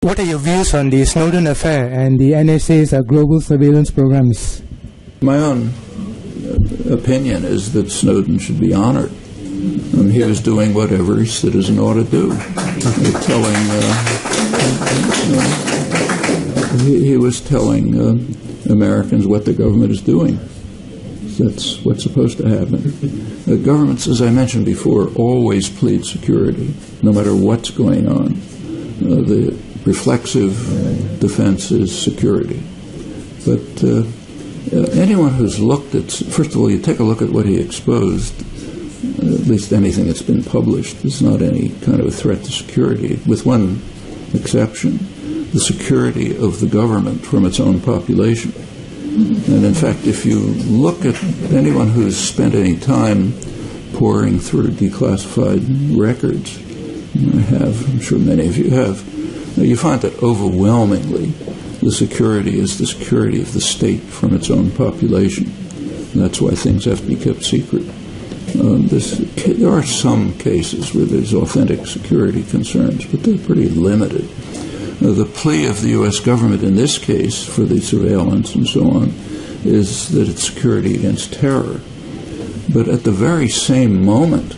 What are your views on the Snowden affair and the NSA's global surveillance programs? My own opinion is that Snowden should be honored. He was doing what every citizen ought to do. He was telling Americans what the government is doing. That's what's supposed to happen. Governments, as I mentioned before, always plead security, no matter what's going on. The reflexive defense is security. But anyone who's looked at, first of all, you take a look at what he exposed, at least anything that's been published, is not any kind of a threat to security, with one exception, the security of the government from its own population. And in fact, if you look at anyone who's spent any time poring through declassified records, I have, I'm sure many of you have, you find that overwhelmingly the security is the security of the state from its own population. And that's why things have to be kept secret. There are some cases where there's authentic security concerns, but they're pretty limited. The plea of the U.S. government in this case for the surveillance and so on is that it's security against terror. But at the very same moment,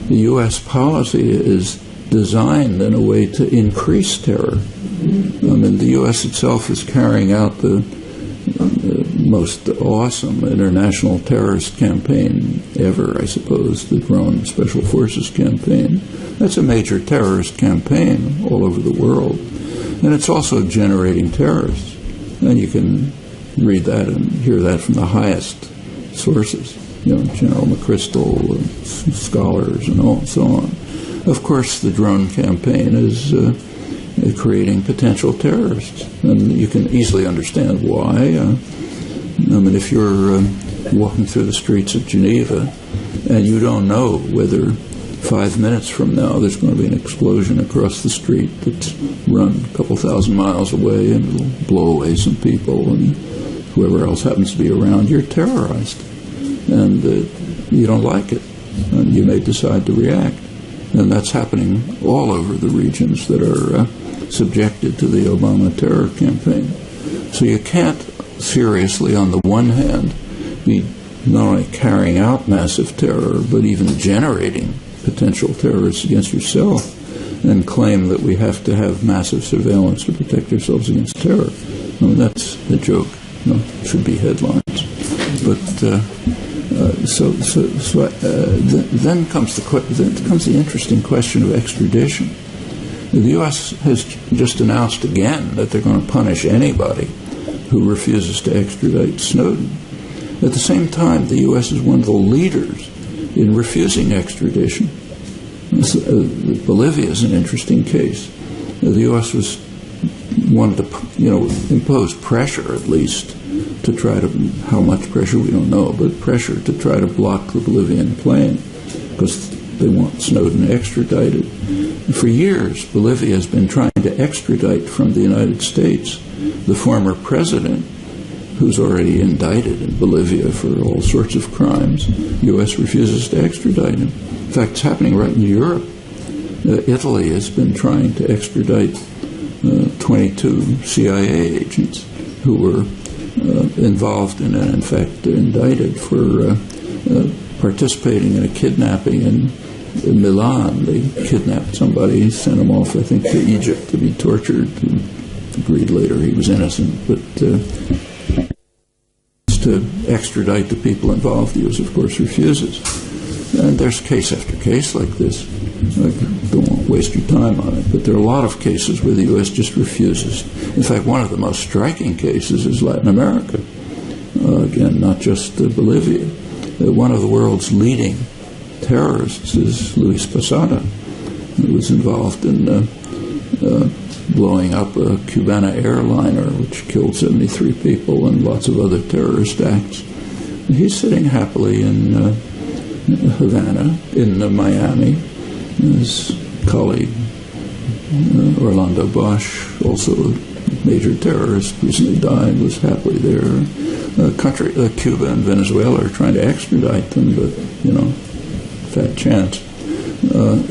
the U.S. policy is designed in a way to increase terror. The U.S. itself is carrying out the most awesome international terrorist campaign ever, I suppose, the Drone Special Forces campaign. That's a major terrorist campaign all over the world. And it's also generating terrorists. And you can read that and hear that from the highest sources, General McChrystal, scholars, and so on. Of course, the drone campaign is creating potential terrorists. And you can easily understand why. If you're walking through the streets of Geneva and you don't know whether 5 minutes from now there's going to be an explosion across the street that's run a couple thousand miles away and it'll blow away some people and whoever else happens to be around, you're terrorized. And you don't like it. And you may decide to react. And that's happening all over the regions that are subjected to the Obama terror campaign. So you can't seriously, on the one hand, be not only carrying out massive terror, but even generating potential terrorists against yourself and claim that we have to have massive surveillance to protect ourselves against terror. That's a joke. Should be headlines. But then comes the interesting question of extradition. The U.S. has just announced again that they're going to punish anybody who refuses to extradite Snowden. At the same time, the U.S. is one of the leaders in refusing extradition. Bolivia is an interesting case. The U.S. wanted to, impose pressure at least to try to, how much pressure we don't know, but pressure to try to block the Bolivian plane because they want Snowden extradited. And for years, Bolivia has been trying to extradite from the United States the former president, who's already indicted in Bolivia for all sorts of crimes. The U.S. refuses to extradite him. In fact, it's happening right in Europe. Italy has been trying to extradite 22 CIA agents who were involved in and, in fact, indicted for participating in a kidnapping in Milan. They kidnapped somebody, sent him off, I think, to Egypt to be tortured. Agreed later he was innocent, but to extradite the people involved, the U.S. of course refuses. And there's case after case like this. I don't want to waste your time on it, but there are a lot of cases where the U.S. just refuses. In fact, one of the most striking cases is Latin America. Again, not just Bolivia. One of the world's leading terrorists is Luis Posada, who was involved in blowing up a Cubana airliner, which killed 73 people, and lots of other terrorist acts. And he's sitting happily in Havana, in Miami. His colleague, Orlando Bosch, also a major terrorist, recently died, was happily there. Cuba and Venezuela are trying to extradite them, but, fat chance.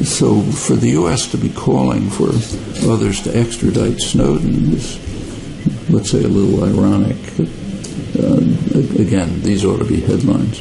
So for the U.S. to be calling for others to extradite Snowden is, let's say, a little ironic. Again, these ought to be headlines.